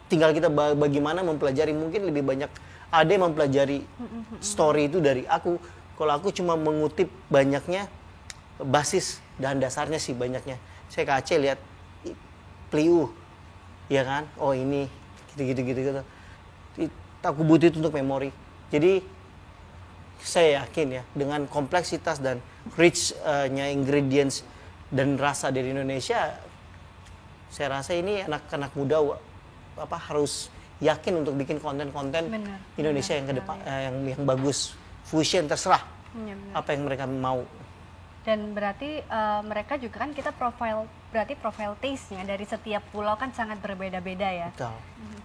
tinggal kita bagaimana mempelajari. Mungkin lebih banyak ada yang mempelajari story itu dari aku. Kalau aku cuma mengutip banyaknya basis dan dasarnya sih banyaknya. Saya ke Aceh lihat Pliu, ya kan? Oh ini gitu. Aku butuh itu untuk memori. Jadi saya yakin ya dengan kompleksitas dan rich-nya ingredients dan rasa dari Indonesia, saya rasa ini anak-anak muda harus yakin untuk bikin konten-konten Indonesia yang ke depan, yang bagus, fusion, terserah apa yang mereka mau. Dan berarti mereka juga kan kita profile taste-nya dari setiap pulau kan sangat berbeda-beda ya. Betul.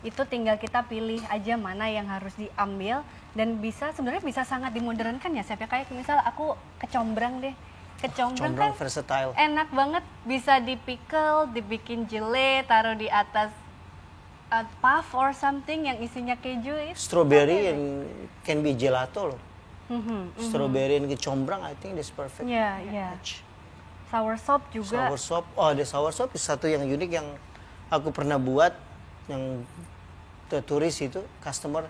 Itu tinggal kita pilih aja mana yang harus diambil, dan sebenarnya bisa sangat dimodernkan ya, Chef. Kayak misal aku kecombrang deh. Kecombrang kan versatile. Enak banget, bisa dipickle, dibikin jelly, taruh di atas puff or something yang isinya keju itu. Strawberry and can be gelato loh. Strawberry and kecombrang, I think that's perfect. Yeah. Sour soup juga. Ada sour soup satu yang unik yang aku pernah buat, yang turis itu customer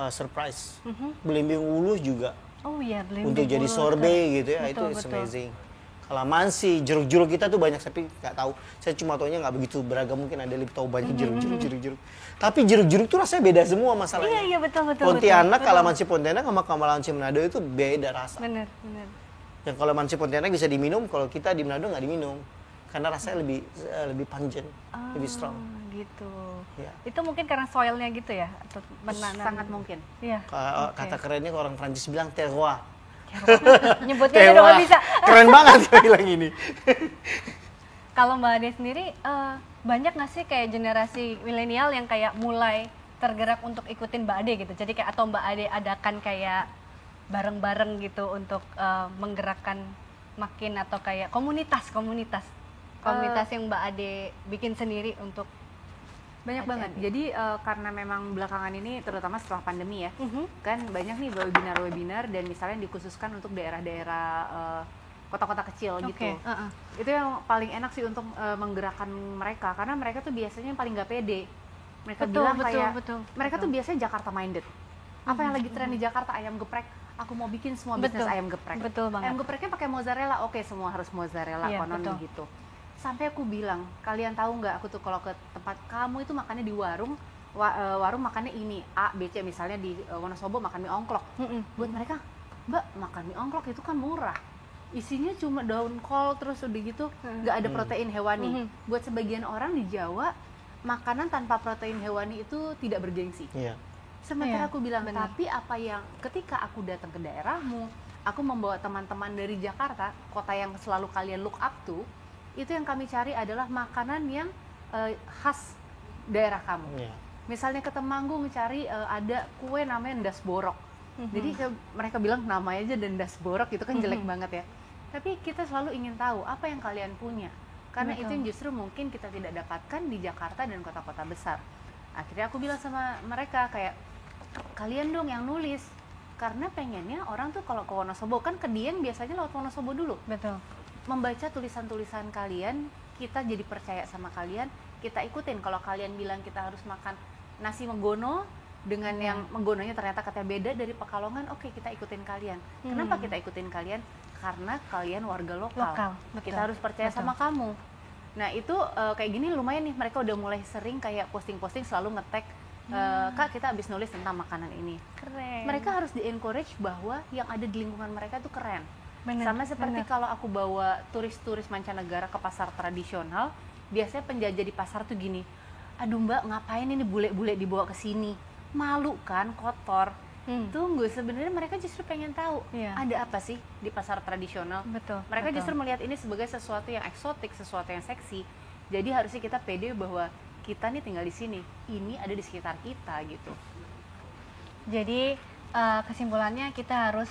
surprise. Belimbing ulu juga. Oh iya, belimbing untuk jadi sorbet gitu ya, itu amazing. Kalamansi, jeruk-jeruk kita tuh banyak, tapi nggak tahu. Saya cuma taunya nggak begitu beragam, mungkin ada lebih tahu banyak jeruk-jeruk. Tapi jeruk-jeruk tuh rasanya beda semua masalahnya. Iya betul. Pontianak, kalamansi Pontianak sama kalamansi Manado itu beda rasa. Benar. Yang kalamansi Pontianak bisa diminum, kalau kita di Manado nggak diminum. Karena rasanya lebih pungent, lebih strong. Gitu. Ya. Itu mungkin karena soilnya gitu ya, atau menanam. Sangat mungkin. Iya. Kata kerennya orang Prancis bilang terroir. Nyebutnya udah nggak bisa. Keren banget bilang ini. Kalau Mbak Ade sendiri banyak nggak sih kayak generasi milenial yang kayak mulai tergerak untuk ikutin Mbak Ade gitu? Jadi kayak atau Mbak Ade adakan kayak bareng-bareng gitu untuk menggerakkan makin, atau kayak komunitas yang Mbak Ade bikin sendiri untuk banyak banget. Jadi karena memang belakangan ini terutama setelah pandemi ya, kan banyak nih webinar dan misalnya dikhususkan untuk daerah-daerah kota-kota kecil gitu. Itu yang paling enak sih untuk menggerakkan mereka, karena mereka tuh biasanya yang paling nggak pede. Mereka bilang mereka tuh biasanya Jakarta minded. Apa yang lagi tren di Jakarta, ayam geprek. Aku mau bikin semua bisnis ayam geprek. Betul banget. Ayam gepreknya pakai mozzarella, oke semua harus mozzarella, konon gitu. Sampai aku bilang, kalian tahu nggak, aku tuh kalau ke tempat kamu itu makannya di warung, warung makannya ini A, B, C, misalnya di Wonosobo makan mie ongklok. Buat mereka, Mbak, makan mie ongklok itu kan murah, isinya cuma daun kol terus udah gitu, nggak ada protein hewani. Buat sebagian orang di Jawa, makanan tanpa protein hewani itu tidak bergengsi. Sementara aku bilang, tapi apa yang ketika aku datang ke daerahmu, aku membawa teman-teman dari Jakarta, kota yang selalu kalian look up to, itu yang kami cari adalah makanan yang khas daerah kamu. Misalnya ke Temanggung cari ada kue namanya ndas borok. Jadi mereka bilang namanya aja ndas borok, itu kan jelek banget ya. Tapi kita selalu ingin tahu apa yang kalian punya. Karena itu yang justru mungkin kita tidak dapatkan di Jakarta dan kota-kota besar. Akhirnya aku bilang sama mereka kayak, kalian dong yang nulis, karena pengennya orang tuh kalau ke Wonosobo, kan ke Dieng biasanya lewat Wonosobo dulu. Betul. Membaca tulisan-tulisan kalian, kita jadi percaya sama kalian, kita ikutin. Kalau kalian bilang kita harus makan nasi Megono dengan yang Megononya ternyata katanya beda dari Pekalongan, oke, kita ikutin kalian. Kenapa kita ikutin kalian? Karena kalian warga lokal. Kita harus percaya sama kamu. Nah itu kayak gini lumayan nih, mereka udah mulai sering kayak posting-posting selalu nge-tag, Kak, kita habis nulis tentang makanan ini. Keren. Mereka harus di-encourage bahwa yang ada di lingkungan mereka itu keren. Sama seperti bener. kalau aku bawa turis-turis mancanegara ke pasar tradisional, biasanya penjajah di pasar tuh gini, aduh Mbak, ngapain ini bule-bule dibawa ke sini? Malu kan, kotor. Tunggu, sebenarnya mereka justru pengen tahu ada apa sih di pasar tradisional. Mereka justru melihat ini sebagai sesuatu yang eksotik, sesuatu yang seksi. Jadi harusnya kita pede bahwa kita nih tinggal di sini, ini ada di sekitar kita gitu. Jadi kesimpulannya kita harus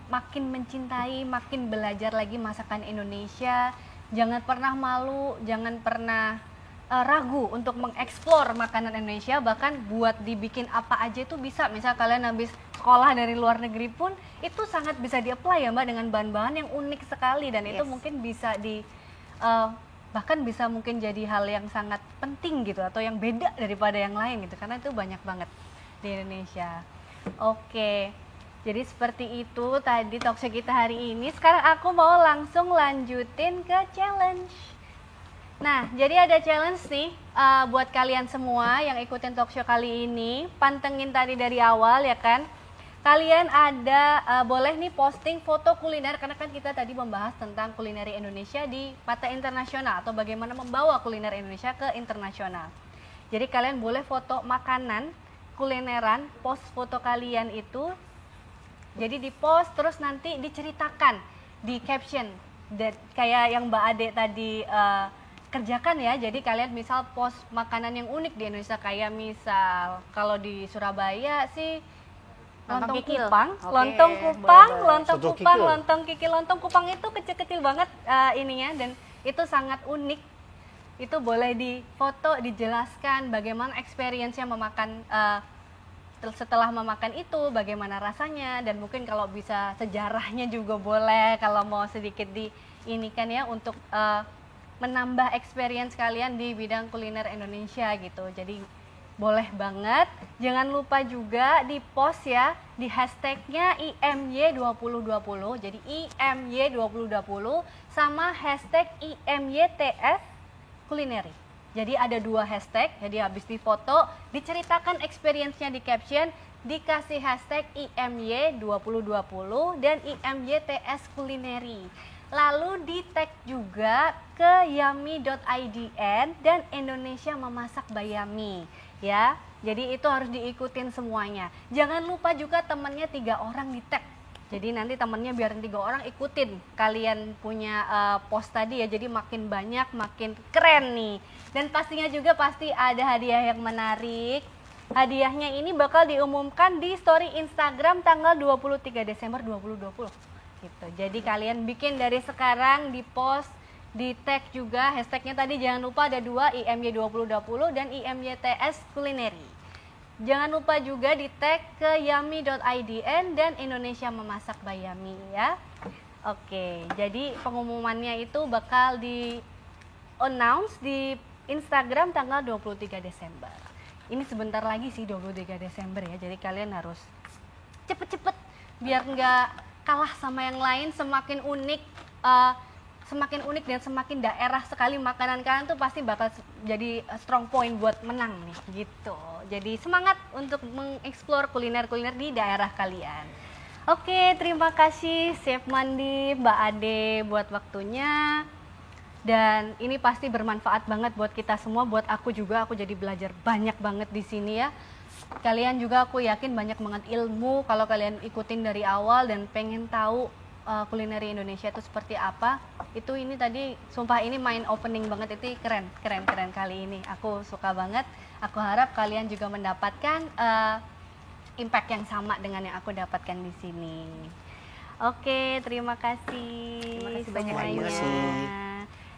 makin mencintai, makin belajar lagi masakan Indonesia. Jangan pernah malu, jangan pernah ragu untuk mengeksplor makanan Indonesia. Bahkan buat dibikin apa aja itu bisa. Misal kalian habis sekolah dari luar negeri pun itu sangat bisa di-apply ya Mbak, dengan bahan-bahan yang unik sekali. Dan itu mungkin bisa bahkan bisa mungkin jadi hal yang sangat penting gitu, atau yang beda daripada yang lain gitu, karena itu banyak banget di Indonesia. Oke, jadi seperti itu tadi talkshow kita hari ini. Sekarang aku mau langsung lanjutin ke challenge. Nah, jadi ada challenge nih buat kalian semua yang ikutin talkshow kali ini. Pantengin tadi dari awal ya kan. Kalian ada boleh nih posting foto kuliner, karena kan kita tadi membahas tentang kulineri Indonesia di mata internasional, atau bagaimana membawa kuliner Indonesia ke internasional. Jadi kalian boleh foto makanan, kulineran, post foto kalian itu. Jadi di post terus nanti diceritakan di caption, kayak yang Mbak Ade tadi kerjakan ya. Jadi kalian misal post makanan yang unik di Indonesia, kayak misal kalau di Surabaya sih lontong kupang, lontong kupang, lontong kupang, lontong kikil. Lontong kupang itu kecil-kecil banget ininya, dan itu sangat unik. Itu boleh difoto, dijelaskan bagaimana experience-nya memakan, setelah memakan itu bagaimana rasanya, dan mungkin kalau bisa sejarahnya juga boleh, kalau mau sedikit diinikan ya, untuk menambah experience kalian di bidang kuliner Indonesia gitu. Jadi boleh banget. Jangan lupa juga di post ya, di hashtagnya IMY2020. Jadi IMY2020 sama hashtag IMYTS Kulineri. Jadi ada 2 hashtag, jadi habis difoto, diceritakan experience-nya di caption, dikasih hashtag IMY2020 dan IMYTS Kulineri. Lalu di tag juga ke yummy.idn dan Indonesia Memasak by Yummy ya. Jadi itu harus diikutin semuanya. Jangan lupa juga temennya 3 orang di tag. Jadi nanti temennya biarin 3 orang ikutin kalian punya post tadi ya. Jadi makin banyak makin keren nih. Dan pastinya juga pasti ada hadiah yang menarik. Hadiahnya ini bakal diumumkan di story Instagram tanggal 23 Desember 2020 gitu. Jadi kalian bikin dari sekarang, di post, di tag juga, hashtagnya tadi jangan lupa ada 2, IMY2020 dan IMYTS Kulineri. Jangan lupa juga di tag ke yummy.idn dan Indonesia Memasak by Yummy ya. Oke, jadi pengumumannya itu bakal di announce di Instagram tanggal 23 Desember. Ini sebentar lagi sih 23 Desember ya, jadi kalian harus cepet-cepet biar nggak kalah sama yang lain, semakin unik semakin unik dan semakin daerah sekali makanan kalian tuh pasti bakal jadi strong point buat menang nih gitu. Jadi semangat untuk mengeksplor kuliner-kuliner di daerah kalian. Oke, terima kasih Chef Mandi, Mbak Ade buat waktunya. Dan ini pasti bermanfaat banget buat kita semua, buat aku juga, aku jadi belajar banyak banget di sini ya. Kalian juga aku yakin banyak banget ilmu kalau kalian ikutin dari awal dan pengen tahu kulineri Indonesia itu seperti apa. Itu ini tadi sumpah ini mind opening banget, itu keren kali ini. Aku suka banget. Aku harap kalian juga mendapatkan impact yang sama dengan yang aku dapatkan di sini. Oke, terima kasih. Terima kasih banyak, semuanya.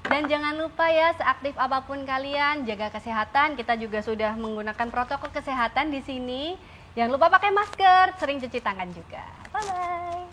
Dan jangan lupa ya, seaktif apapun kalian, jaga kesehatan. Kita juga sudah menggunakan protokol kesehatan di sini. Jangan lupa pakai masker, sering cuci tangan juga. Bye-bye.